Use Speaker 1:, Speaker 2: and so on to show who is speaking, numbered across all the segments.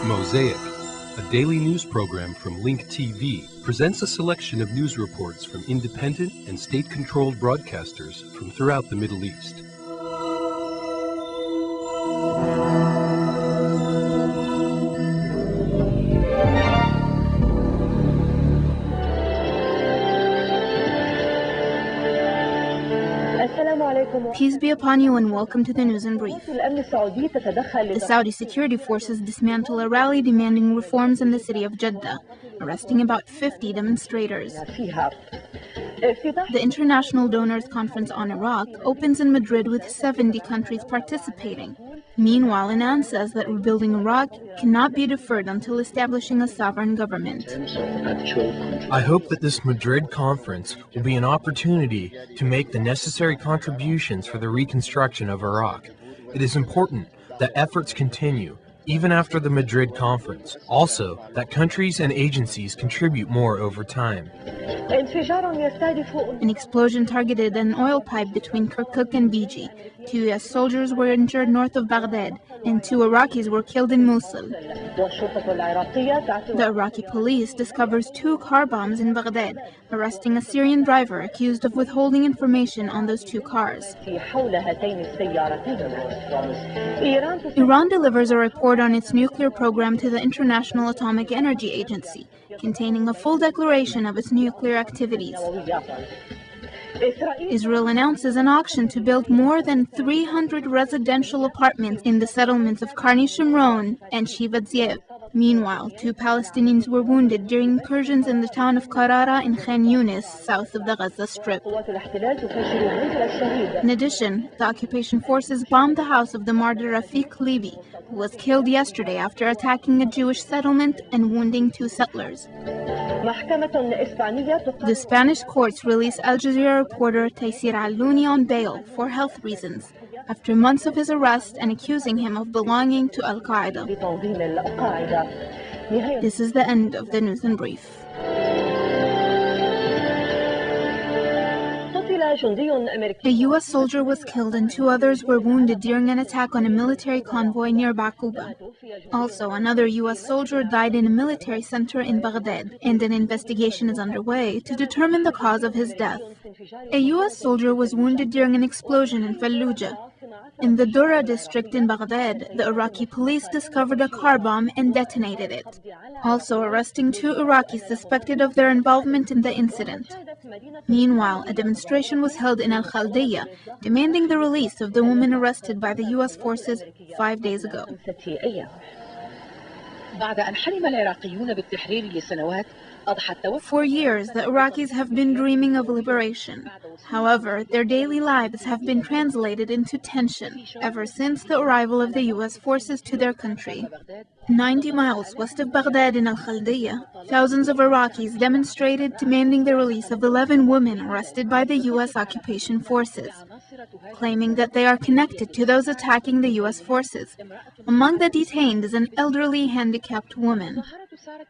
Speaker 1: MOSAIC, a daily news program from Link TV, presents a selection of news reports from independent and state-controlled broadcasters from throughout the Middle East.
Speaker 2: Peace be upon you and welcome to the News in Brief. The Saudi security forces dismantle a rally demanding reforms in the city of Jeddah, arresting about 50 demonstrators. The International Donors Conference on Iraq opens in Madrid with 70 countries participating. Meanwhile, Iran says that rebuilding Iraq cannot be deferred until establishing a sovereign government.
Speaker 3: I hope that this Madrid conference will be an opportunity to make the necessary contributions for the reconstruction of Iraq. It is important that efforts continue, even after the Madrid conference. Also, that countries and agencies contribute more over time.
Speaker 2: An explosion targeted an oil pipe between Kirkuk and Biji. 2 U.S. soldiers were injured north of Baghdad, and 2 Iraqis were killed in Mosul. The Iraqi police discovers 2 car bombs in Baghdad, arresting a Syrian driver accused of withholding information on those 2 cars. Iran delivers a report on its nuclear program to the International Atomic Energy Agency, containing a full declaration of its nuclear activities. Israel announces an auction to build more than 300 residential apartments in the settlements of Karni Shimron and Shivat Ziev. Meanwhile, 2 Palestinians were wounded during incursions in the town of Qarara in Khan Yunis, south of the Gaza Strip. In addition, the occupation forces bombed the house of the martyr Rafiq Libi, who was killed yesterday after attacking a Jewish settlement and wounding 2 settlers. The Spanish courts released Al Jazeera reporter Taysir Al-Louni on bail for health reasons, after months of his arrest and accusing him of belonging to Al-Qaeda. This is the end of the News in Brief. A U.S. soldier was killed and 2 others were wounded during an attack on a military convoy near Baquba. Also, another U.S. soldier died in a military center in Baghdad, and an investigation is underway to determine the cause of his death. A U.S. soldier was wounded during an explosion in Fallujah. In the Dura district in Baghdad, the Iraqi police discovered a car bomb and detonated it, also arresting 2 Iraqis suspected of their involvement in the incident. Meanwhile, a demonstration was held in Al-Khaldiya, demanding the release of the woman arrested by the U.S. forces 5 days ago. For years, the Iraqis have been dreaming of liberation. However, their daily lives have been translated into tension ever since the arrival of the U.S. forces to their country. 90 miles west of Baghdad in Al-Khaldiya, thousands of Iraqis demonstrated demanding the release of 11 women arrested by the U.S. occupation forces, claiming that they are connected to those attacking the U.S. forces. Among the detained is an elderly, handicapped woman.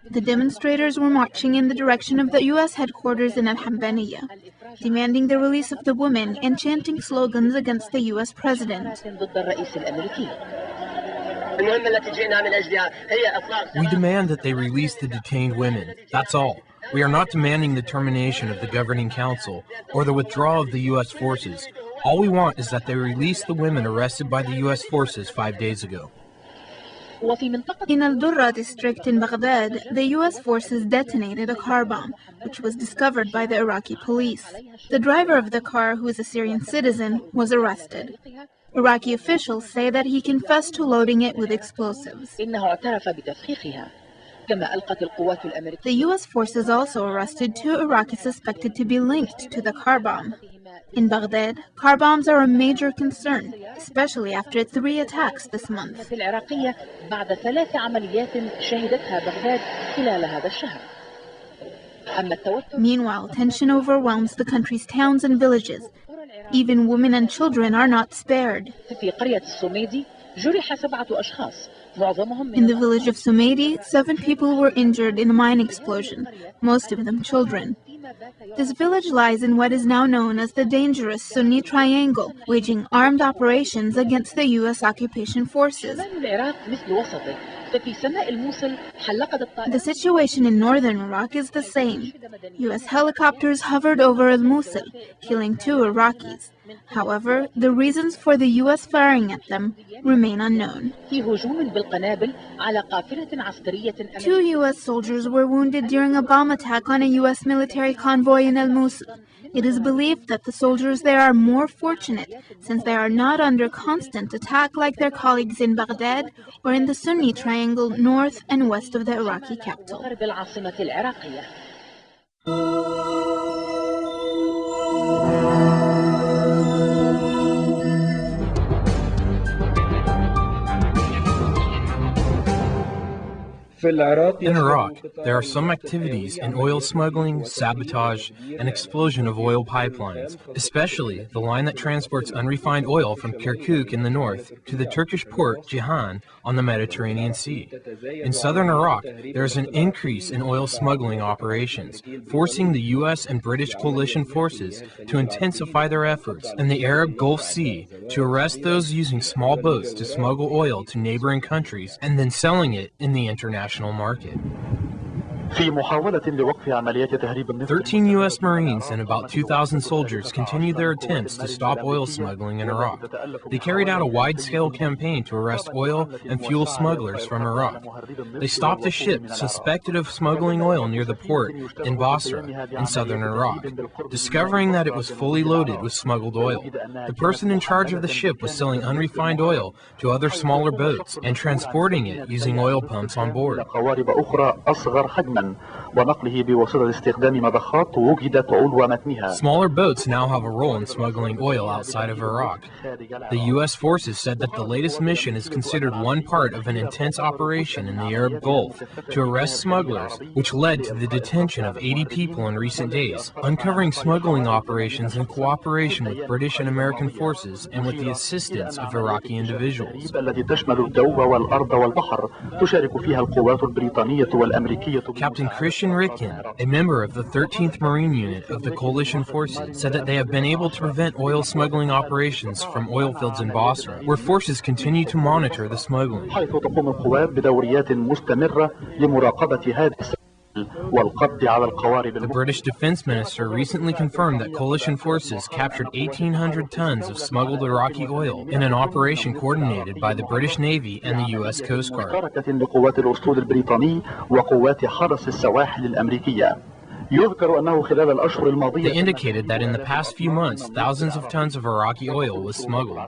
Speaker 2: The demonstrators were marching in the direction of the U.S. headquarters in Al-Hambaniyah, demanding the release of the women and chanting slogans against the U.S. president.
Speaker 3: We demand that they release the detained women. That's all. We are not demanding the termination of the governing council or the withdrawal of the U.S. forces. All we want is that they release the women arrested by the U.S. forces 5 days ago.
Speaker 2: In Al-Durra district in Baghdad, the U.S. forces detonated a car bomb, which was discovered by the Iraqi police. The driver of the car, who is a Syrian citizen, was arrested. Iraqi officials say that he confessed to loading it with explosives. The U.S. forces also arrested 2 Iraqis suspected to be linked to the car bomb. In Baghdad, car bombs are a major concern, especially after 3 attacks this month. Meanwhile, tension overwhelms the country's towns and villages. Even women and children are not spared. In the village of Sumaydi, 7 people were injured in a mine explosion, most of them children. This village lies in what is now known as the dangerous Sunni Triangle, waging armed operations against the U.S. occupation forces. The situation in northern Iraq is the same. U.S. helicopters hovered over al-Mosul, killing 2 Iraqis. However, the reasons for the U.S. firing at them remain unknown. 2 U.S. soldiers were wounded during a bomb attack on a U.S. military convoy in al-Mosul. It is believed that the soldiers there are more fortunate since they are not under constant attack like their colleagues in Baghdad or in the Sunni triangle north and west of the Iraqi capital.
Speaker 3: In Iraq, there are some activities in oil smuggling, sabotage, and explosion of oil pipelines, especially the line that transports unrefined oil from Kirkuk in the north to the Turkish port Ceyhan on the Mediterranean Sea. In southern Iraq, there is an increase in oil smuggling operations, forcing the U.S. and British coalition forces to intensify their efforts in the Arab Gulf Sea to arrest those using small boats to smuggle oil to neighboring countries and then selling it in the international market. 13 U.S. Marines and about 2,000 soldiers continued their attempts to stop oil smuggling in Iraq. They carried out a wide-scale campaign to arrest oil and fuel smugglers from Iraq. They stopped a ship suspected of smuggling oil near the port in Basra in southern Iraq. Discovering that it was fully loaded with smuggled oil, the person in charge of the ship was selling unrefined oil to other smaller boats and transporting it using oil pumps on board. Smaller boats now have a role in smuggling oil outside of Iraq. The U.S. forces said that the latest mission is considered one part of an intense operation in the Arab Gulf to arrest smugglers, which led to the detention of 80 people in recent days, uncovering smuggling operations in cooperation with British and American forces and with the assistance of Iraqi individuals. Captain Christian Ritkin, a member of the 13th Marine Unit of the coalition forces, said that they have been able to prevent oil smuggling operations from oil fields in Basra, where forces continue to monitor the smuggling. The British Defense Minister recently confirmed that coalition forces captured 1,800 tons of smuggled Iraqi oil in an operation coordinated by the British Navy and the U.S. Coast Guard. They indicated that in the past few months, thousands of tons of Iraqi oil was smuggled.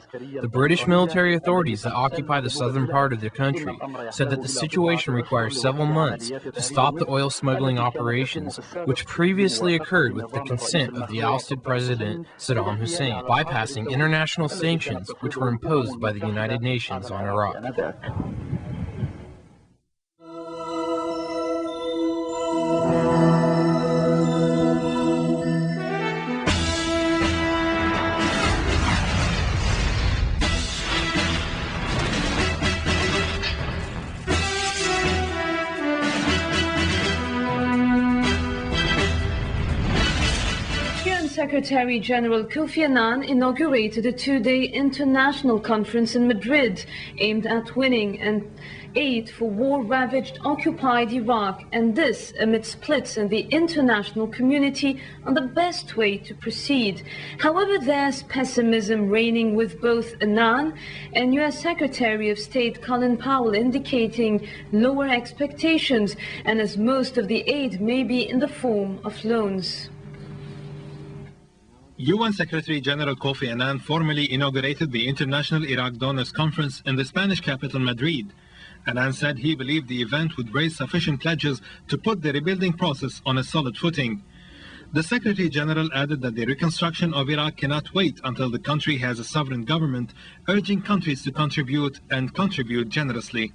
Speaker 3: The British military authorities that occupy the southern part of the country said that the situation requires several months to stop the oil smuggling operations, which previously occurred with the consent of the ousted President Saddam Hussein, bypassing international sanctions which were imposed by the United Nations on Iraq.
Speaker 4: Secretary General Kofi Annan inaugurated a two-day international conference in Madrid aimed at winning an aid for war-ravaged occupied Iraq, and this amid splits in the international community on the best way to proceed. However, there's pessimism reigning with both Annan and U.S. Secretary of State Colin Powell indicating lower expectations, and as most of the aid may be in the form of loans.
Speaker 5: UN Secretary General Kofi Annan formally inaugurated the International Iraq Donors Conference in the Spanish capital Madrid. Annan said he believed the event would raise sufficient pledges to put the rebuilding process on a solid footing. The Secretary General added that the reconstruction of Iraq cannot wait until the country has a sovereign government, urging countries to contribute and contribute generously.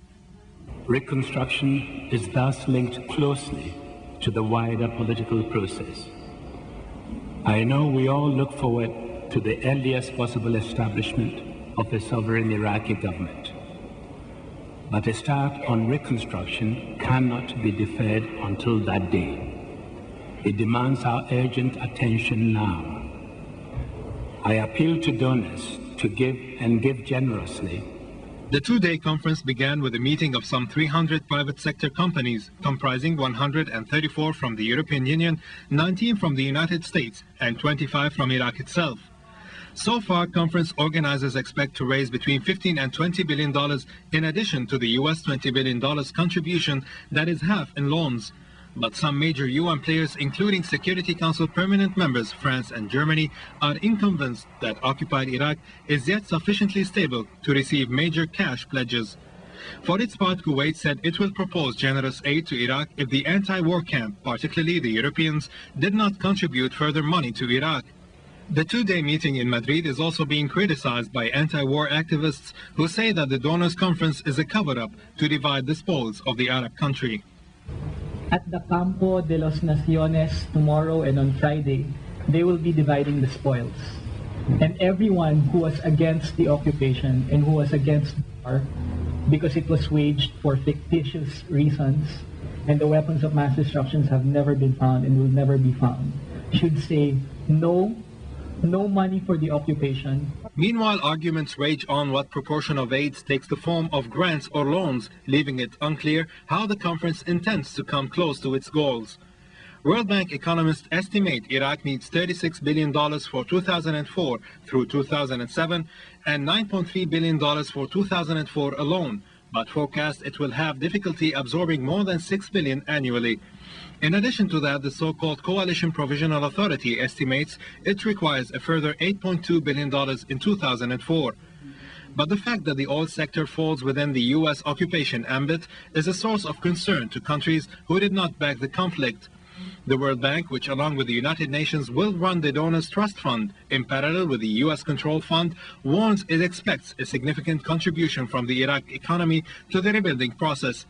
Speaker 6: Reconstruction is thus linked closely to the wider political process. I know we all look forward to the earliest possible establishment of a sovereign Iraqi government. But a start on reconstruction cannot be deferred until that day. It demands our urgent attention now. I appeal to donors to give and give generously
Speaker 5: The two-day conference began with a meeting of some 300 private sector companies, comprising 134 from the European Union, 19 from the United States, and 25 from Iraq itself. So far, conference organizers expect to raise between $15 and $20 billion in addition to the US $20 billion contribution that is half in loans. But some major UN players, including Security Council permanent members France and Germany, are unconvinced that occupied Iraq is yet sufficiently stable to receive major cash pledges. For its part, Kuwait said it will propose generous aid to Iraq if the anti-war camp, particularly the Europeans, did not contribute further money to Iraq. The two-day meeting in Madrid is also being criticized by anti-war activists who say that the donors' conference is a cover-up to divide the spoils of the Arab country.
Speaker 7: At the Campo de los Naciones tomorrow and on Friday, they will be dividing the spoils. And everyone who was against the occupation and who was against war because it was waged for fictitious reasons and the weapons of mass destruction have never been found and will never be found should say no money for the occupation.
Speaker 5: Meanwhile, arguments rage on what proportion of aid takes the form of grants or loans, leaving it unclear how the conference intends to come close to its goals. World Bank economists estimate Iraq needs $36 billion for 2004 through 2007 and $9.3 billion for 2004 alone, but forecast it will have difficulty absorbing more than $6 billion annually. In addition to that, the so-called Coalition Provisional Authority estimates it requires a further $8.2 billion in 2004. But the fact that the oil sector falls within the U.S. occupation ambit is a source of concern to countries who did not back the conflict. The World Bank, which along with the United Nations will run the Donors Trust Fund in parallel with the U.S. Control Fund, warns it expects a significant contribution from the Iraq economy to the rebuilding process.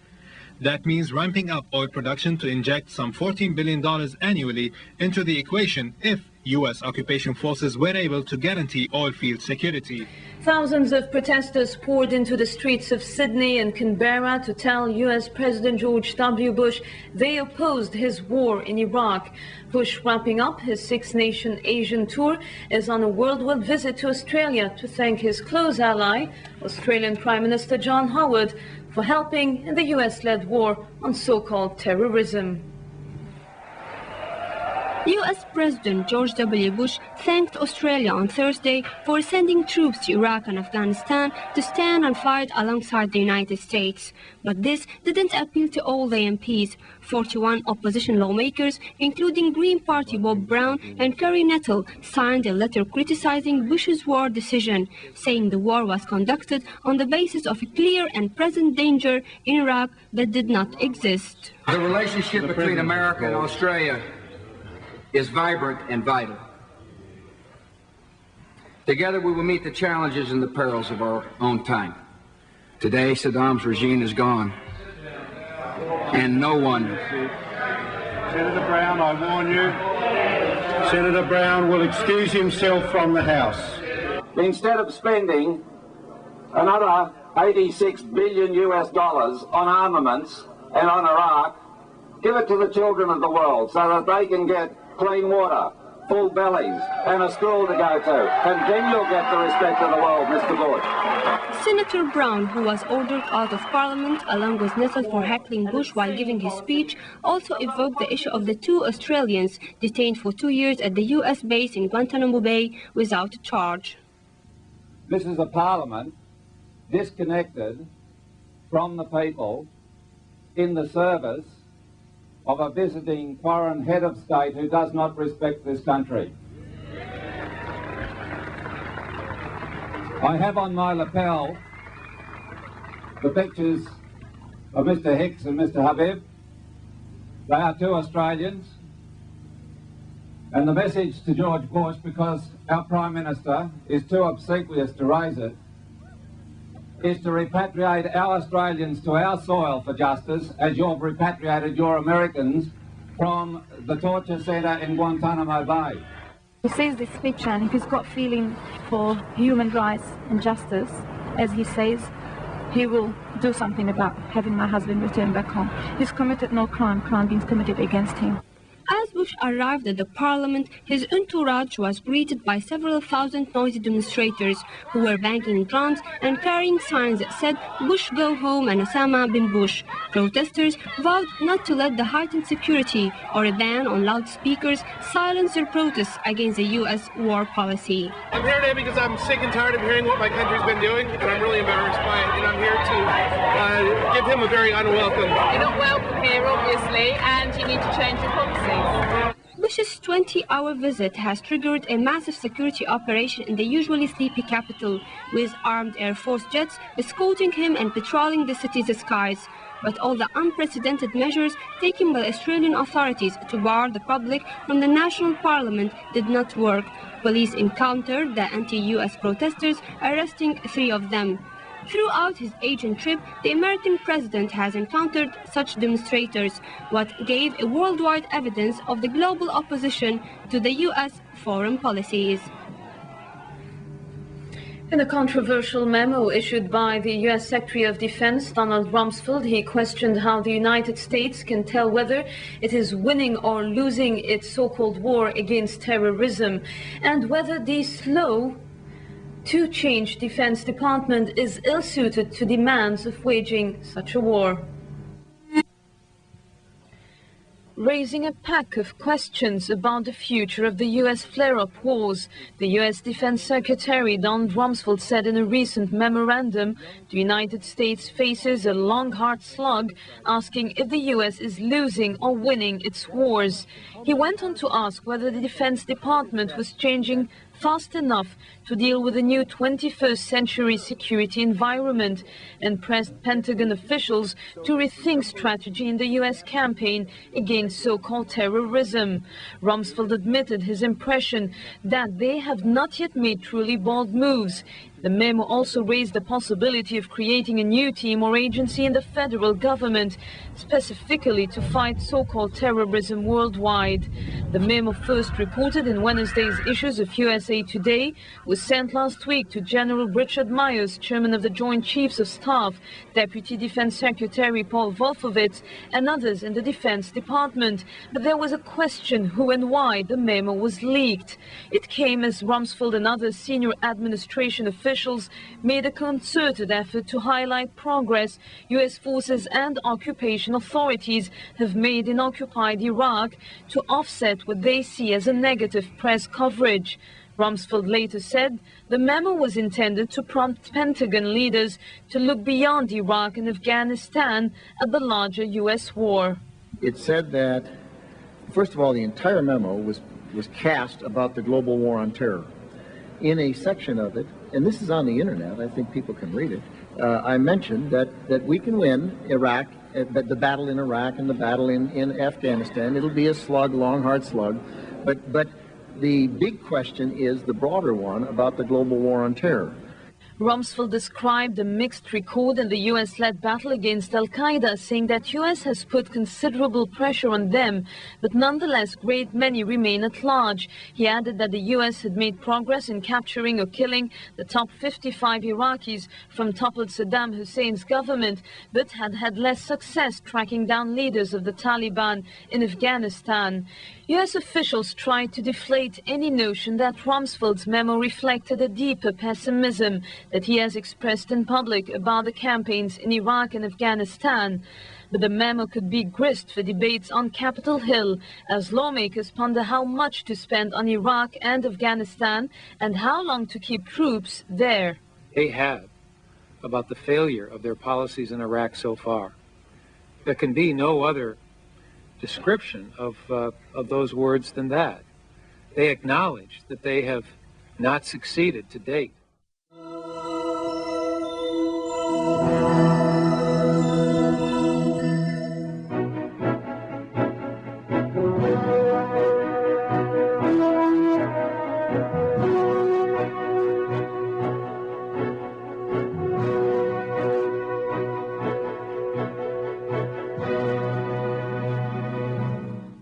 Speaker 5: That means ramping up oil production to inject some $14 billion annually into the equation if U.S. occupation forces were able to guarantee oil field security.
Speaker 4: Thousands of protesters poured into the streets of Sydney and Canberra to tell U.S. President George W. Bush they opposed his war in Iraq. Bush, wrapping up his six-nation Asian tour, is on a worldwide visit to Australia to thank his close ally, Australian Prime Minister John Howard, for helping in the US-led war on so-called terrorism.
Speaker 8: U.S. President George W. Bush thanked Australia on Thursday for sending troops to Iraq and Afghanistan to stand and fight alongside the United States. But this didn't appeal to all the MPs. 41 opposition lawmakers, including Green Party Bob Brown and Kerry Nettle, signed a letter criticizing Bush's war decision, saying the war was conducted on the basis of a clear and present danger in Iraq that did not exist.
Speaker 9: The relationship between America and Australia is vibrant and vital. Together we will meet the challenges and the perils of our own time. Today, Saddam's regime is gone, and no one...
Speaker 10: Senator Brown, I warn you, Senator Brown will excuse himself from the House.
Speaker 11: Instead of spending another $86 billion on armaments and on Iraq, give it to the children of the world so that they can get clean water, full bellies, and a school to go to. And then you'll get the respect of the world, Mr. Bush.
Speaker 8: Senator Brown, who was ordered out of Parliament along with Nettle for heckling Bush while giving his speech, also evoked the issue of the two Australians detained for 2 years at the US base in Guantanamo Bay without charge.
Speaker 11: This is a parliament disconnected from the people in the service of a visiting foreign head of state who does not respect this country. I have on my lapel the pictures of Mr. Hicks and Mr. Habib. They are two Australians. And the message to George Bush, because our Prime Minister is too obsequious to raise it, is to repatriate our Australians to our soil for justice, as you've repatriated your Americans from the torture centre in Guantanamo Bay.
Speaker 12: He says this speech, and if he's got feeling for human rights and justice, as he says, he will do something about having my husband returned back home. He's committed no crime being committed against him.
Speaker 8: As Bush arrived at the parliament, his entourage was greeted by several thousand noisy demonstrators who were banging drums and carrying signs that said, "Bush go home" and "Osama bin Bush." Protesters vowed not to let the heightened security or a ban on loudspeakers silence their protests against the U.S. war policy.
Speaker 13: I'm here today because I'm sick and tired of hearing what my country's been doing, and I'm really embarrassed by it, and I'm here to give him a very unwelcome.
Speaker 14: You're not welcome here, obviously, and you need to change your policies.
Speaker 8: Bush's 20-hour visit has triggered a massive security operation in the usually sleepy capital, with armed Air Force jets escorting him and patrolling the city's skies. But all the unprecedented measures taken by Australian authorities to bar the public from the national parliament did not work. Police encountered the anti-US protesters, arresting 3 of them. Throughout his Asian trip, the American president has encountered such demonstrators, what gave a worldwide evidence of the global opposition to the U.S. foreign policies.
Speaker 4: In a controversial memo issued by the U.S. Secretary of Defense, Donald Rumsfeld, he questioned how the United States can tell whether it is winning or losing its so-called war against terrorism, and whether the slow-to-change Defense Department is ill-suited to demands of waging such a war. Raising a pack of questions about the future of the U.S. flare-up wars, the U.S. Defense Secretary Donald Rumsfeld said in a recent memorandum, the United States faces a long, hard slug, asking if the U.S. is losing or winning its wars. He went on to ask whether the Defense Department was changing fast enough to deal with the new 21st century security environment, and pressed Pentagon officials to rethink strategy in the U.S. campaign against so-called terrorism. Rumsfeld admitted his impression that they have not yet made truly bold moves. The memo also raised the possibility of creating a new team or agency in the federal government, specifically to fight so-called terrorism worldwide. The memo, first reported in Wednesday's issues of USA Today, was sent last week to General Richard Myers, chairman of the Joint Chiefs of Staff, Deputy Defense Secretary Paul Wolfowitz, and others in the Defense Department. But there was a question who and why the memo was leaked. It came as Rumsfeld and other senior administration officials made a concerted effort to highlight progress U.S. forces and occupation authorities have made in occupied Iraq to offset what they see as a negative press coverage. Rumsfeld later said the memo was intended to prompt Pentagon leaders to look beyond Iraq and Afghanistan at the larger U.S. war.
Speaker 15: It said that, first of all, the entire memo was cast about the global war on terror. In a section of it, and this is on the internet, I think people can read it, I mentioned that we can win Iraq, the battle in Iraq and the battle in Afghanistan. It'll be a slug, long, hard slug, but the big question is the broader one about the global war on terror.
Speaker 4: Rumsfeld described a mixed record in the U.S.-led battle against al-Qaeda, saying that U.S. has put considerable pressure on them, but nonetheless great many remain at large. He added that the U.S. had made progress in capturing or killing the top 55 Iraqis from toppled Saddam Hussein's government, but had had less success tracking down leaders of the Taliban in Afghanistan. U.S. officials tried to deflate any notion that Rumsfeld's memo reflected a deeper pessimism that he has expressed in public about the campaigns in Iraq and Afghanistan. But the memo could be grist for debates on Capitol Hill as lawmakers ponder how much to spend on Iraq and Afghanistan and how long to keep troops there.
Speaker 16: They have about the failure of their policies in Iraq so far. There can be no other description of those words than that. They acknowledge that they have not succeeded to date.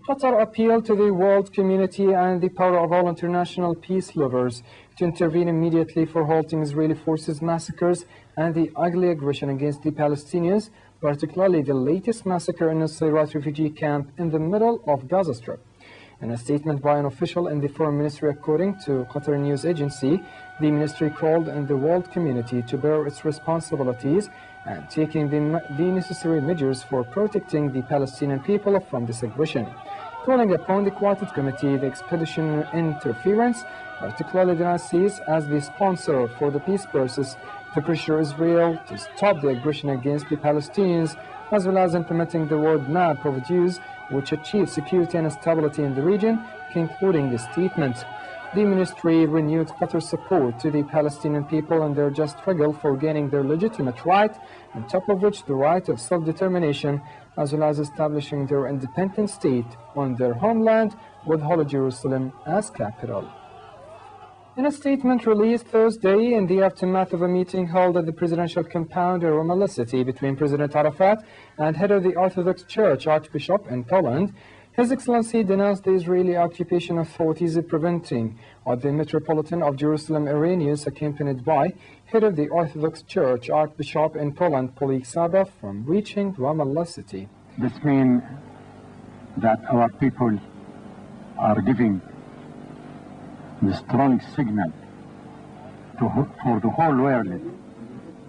Speaker 17: Qatar appealed to the world community and the power of all international peace lovers to intervene immediately for halting Israeli forces' massacres and the ugly aggression against the Palestinians, particularly the latest massacre in a Nusayrat refugee camp in the middle of Gaza Strip. In a statement by an official in the Foreign Ministry, according to Qatar News Agency, the ministry called on the world community to bear its responsibilities and taking the necessary measures for protecting the Palestinian people from this aggression. Calling upon the Quartet Committee, the expedition interference, particularly the United States as the sponsor for the peace process, to pressure Israel to stop the aggression against the Palestinians, as well as implementing the roadmap of views which achieve security and stability in the region, concluding the statement. The ministry renewed Qatar's support to the Palestinian people in their just struggle for gaining their legitimate right, on top of which the right of self-determination, as well as establishing their independent state on their homeland with Holy Jerusalem as capital. In a statement released Thursday in the aftermath of a meeting held at the presidential compound in Ramallah city between President Arafat and head of the Orthodox Church Archbishop in Poland, His Excellency denounced the Israeli occupation authorities preventing the Metropolitan of Jerusalem Irenaeus, accompanied by head of the Orthodox Church Archbishop in Poland, Polik Saba, from reaching Ramallah city.
Speaker 18: This means that our people are giving the strong signal for the whole world.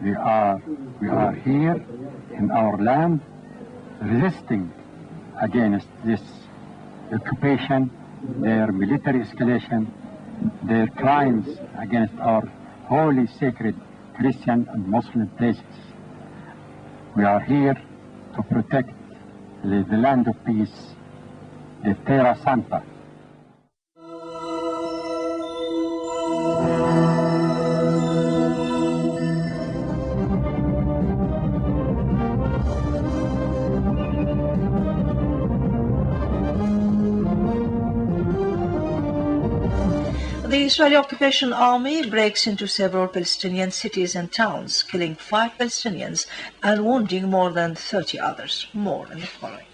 Speaker 18: We are here in our land resisting against this occupation, their military escalation, their crimes against our holy, sacred Christian and Muslim places. We are here to protect the land of peace, the Terra Santa.
Speaker 19: The Israeli Occupation Army breaks into several Palestinian cities and towns, killing 5 Palestinians and wounding more than 30 others. More in the following.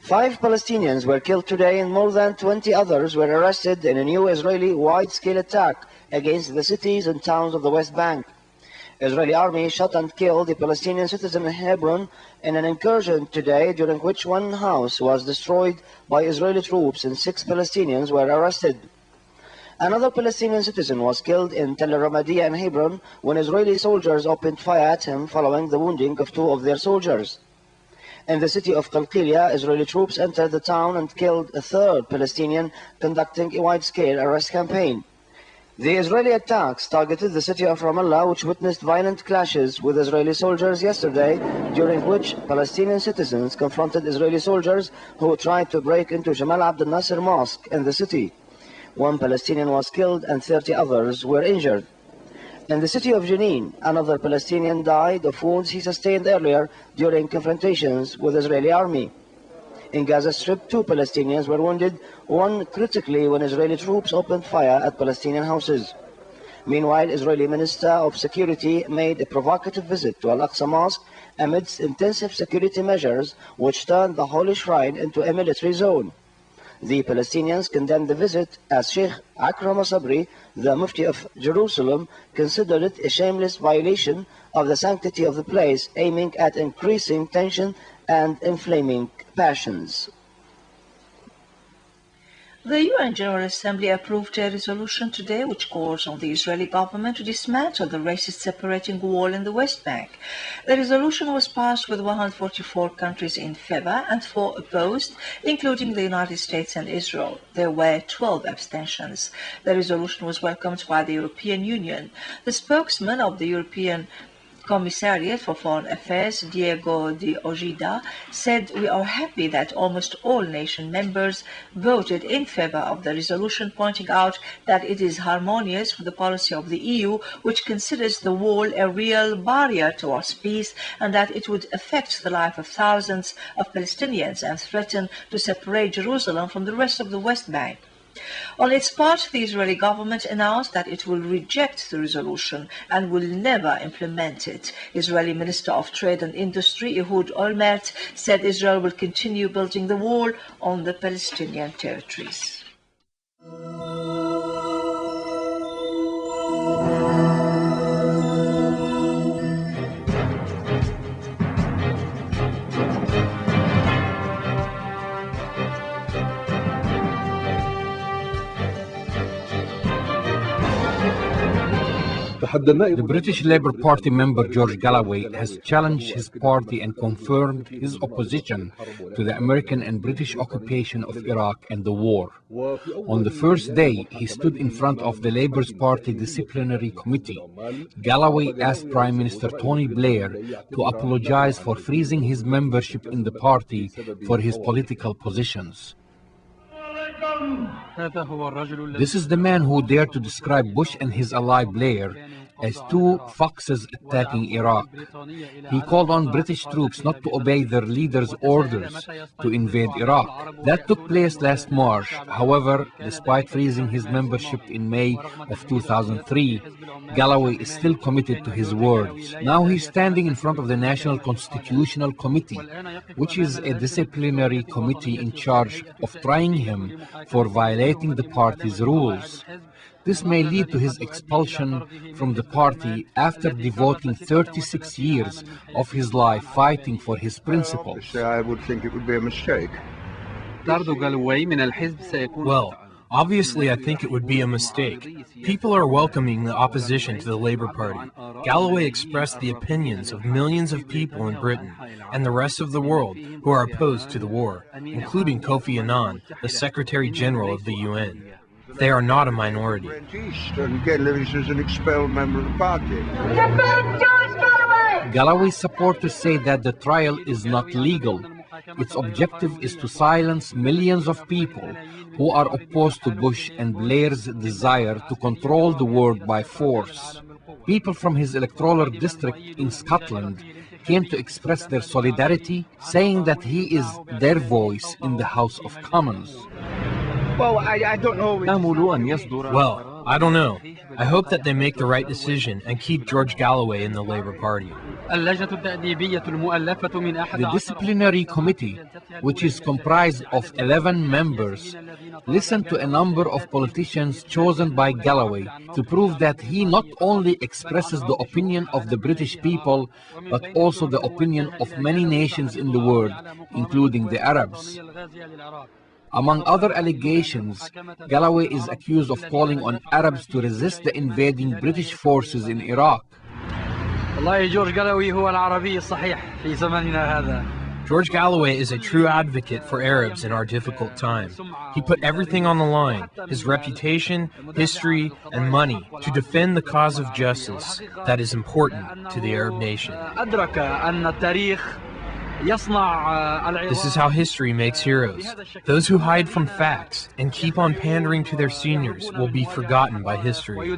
Speaker 20: 5 Palestinians were killed today and more than 20 others were arrested in a new Israeli wide-scale attack against the cities and towns of the West Bank. Israeli army shot and killed a Palestinian citizen in Hebron in an incursion today, during which one house was destroyed by Israeli troops and 6 Palestinians were arrested. Another Palestinian citizen was killed in Tel Ramadiyah in Hebron when Israeli soldiers opened fire at him following the wounding of 2 of their soldiers. In the city of Qalqilia, Israeli troops entered the town and killed a 3rd Palestinian, conducting a wide-scale arrest campaign. The Israeli attacks targeted the city of Ramallah, which witnessed violent clashes with Israeli soldiers yesterday, during which Palestinian citizens confronted Israeli soldiers who tried to break into Jamal Abdel Nasser Mosque in the city. 1 Palestinian was killed and 30 others were injured. In the city of Jenin, another Palestinian died of wounds he sustained earlier during confrontations with Israeli army. In Gaza Strip, 2 Palestinians were wounded, 1 critically when Israeli troops opened fire at Palestinian houses. Meanwhile, Israeli Minister of Security made a provocative visit to Al-Aqsa Mosque amidst intensive security measures which turned the holy shrine into a military zone. The Palestinians condemned the visit as Sheikh Akram Sabri, the Mufti of Jerusalem, considered it a shameless violation of the sanctity of the place, aiming at increasing tension and inflaming passions.
Speaker 19: The UN General Assembly approved a resolution today which calls on the Israeli government to dismantle the racist separating wall in the West Bank. The resolution was passed with 144 countries in favor and 4 opposed, including the United States and Israel. There were 12 abstentions. The resolution was welcomed by the European Union. The spokesman of the European Commissariat for Foreign Affairs, Diego de Ojeda, said, "We are happy that almost all nation members voted in favor of the resolution, pointing out that it is harmonious with the policy of the EU, which considers the wall a real barrier towards peace, and that it would affect the life of thousands of Palestinians and threaten to separate Jerusalem from the rest of the West Bank." On its part, the Israeli government announced that it will reject the resolution and will never implement it. Israeli Minister of Trade and Industry, Ehud Olmert, said Israel will continue building the wall on the Palestinian territories.
Speaker 3: The British Labour Party member George Galloway has challenged his party and confirmed his opposition to the American and British occupation of Iraq and the war. On the first day, he stood in front of the Labour's Party Disciplinary Committee. Galloway asked Prime Minister Tony Blair to apologize for freezing his membership in the party for his political positions. This is the man who dared to describe Bush and his ally Blair as two foxes attacking Iraq. He called on British troops not to obey their leader's orders to invade Iraq. That took place last March. However, despite freezing his membership in May of 2003, Galloway is still committed to his words. Now he's standing in front of the National Constitutional Committee, which is a disciplinary committee in charge of trying him for violating the party's rules. This may lead to his expulsion from the party after devoting 36 years of his life fighting for his principles.
Speaker 10: I would think it would be a mistake.
Speaker 3: Well, obviously I think it would be a mistake. People are welcoming the opposition to the Labour Party. Galloway expressed the opinions of millions of people in Britain and the rest of the world who are opposed to the war, including Kofi Annan, the Secretary General of the UN. They are not a minority.
Speaker 10: And Galloway is an expelled member of the party.
Speaker 3: Galloway's supporters say that the trial is not legal. Its objective is to silence millions of people who are opposed to Bush and Blair's desire to control the world by force. People from his electoral district in Scotland came to express their solidarity, saying that he is their voice in the House of Commons.
Speaker 10: Well, I don't know.
Speaker 3: Well, I don't know. I hope that they make the right decision and keep George Galloway in the Labour Party. The disciplinary committee, which is comprised of 11 members, listened to a number of politicians chosen by Galloway to prove that he not only expresses the opinion of the British people, but also the opinion of many nations in the world, including the Arabs. Among other allegations, Galloway is accused of calling on Arabs to resist the invading British forces in Iraq. George Galloway is a true advocate for Arabs in our difficult time. He put everything on the line, his reputation, history, and money, to defend the cause of justice that is important to the Arab nation. This is how history makes heroes. Those who hide from facts and keep on pandering to their seniors will be forgotten by history.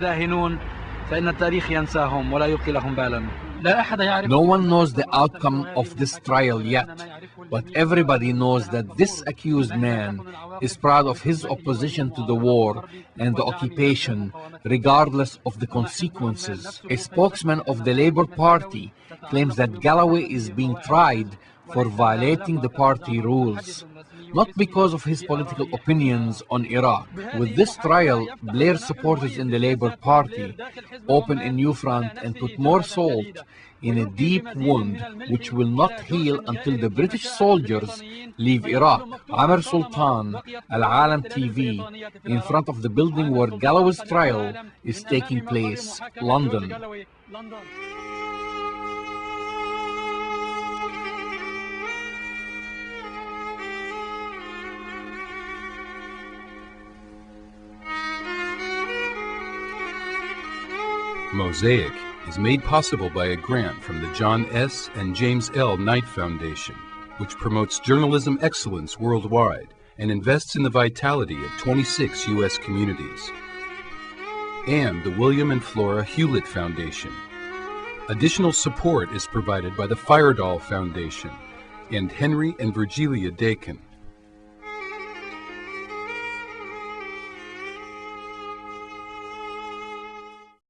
Speaker 3: No one knows the outcome of this trial yet, but everybody knows that this accused man is proud of his opposition to the war and the occupation, regardless of the consequences. A spokesman of the Labour Party claims that Galloway is being tried for violating the party rules, not because of his political opinions on Iraq. With this trial, Blair supporters in the Labour Party open a new front and put more salt in a deep wound which will not heal until the British soldiers leave Iraq. Amr Sultan, Al-Alam TV, in front of the building where Galloway's trial is taking place, London.
Speaker 1: MOSAIC is made possible by a grant from the John S. and James L. Knight Foundation, which promotes journalism excellence worldwide and invests in the vitality of 26 U.S. communities, and the William and Flora Hewlett Foundation. Additional support is provided by the Firedoll Foundation and Henry and Virgilia Dakin.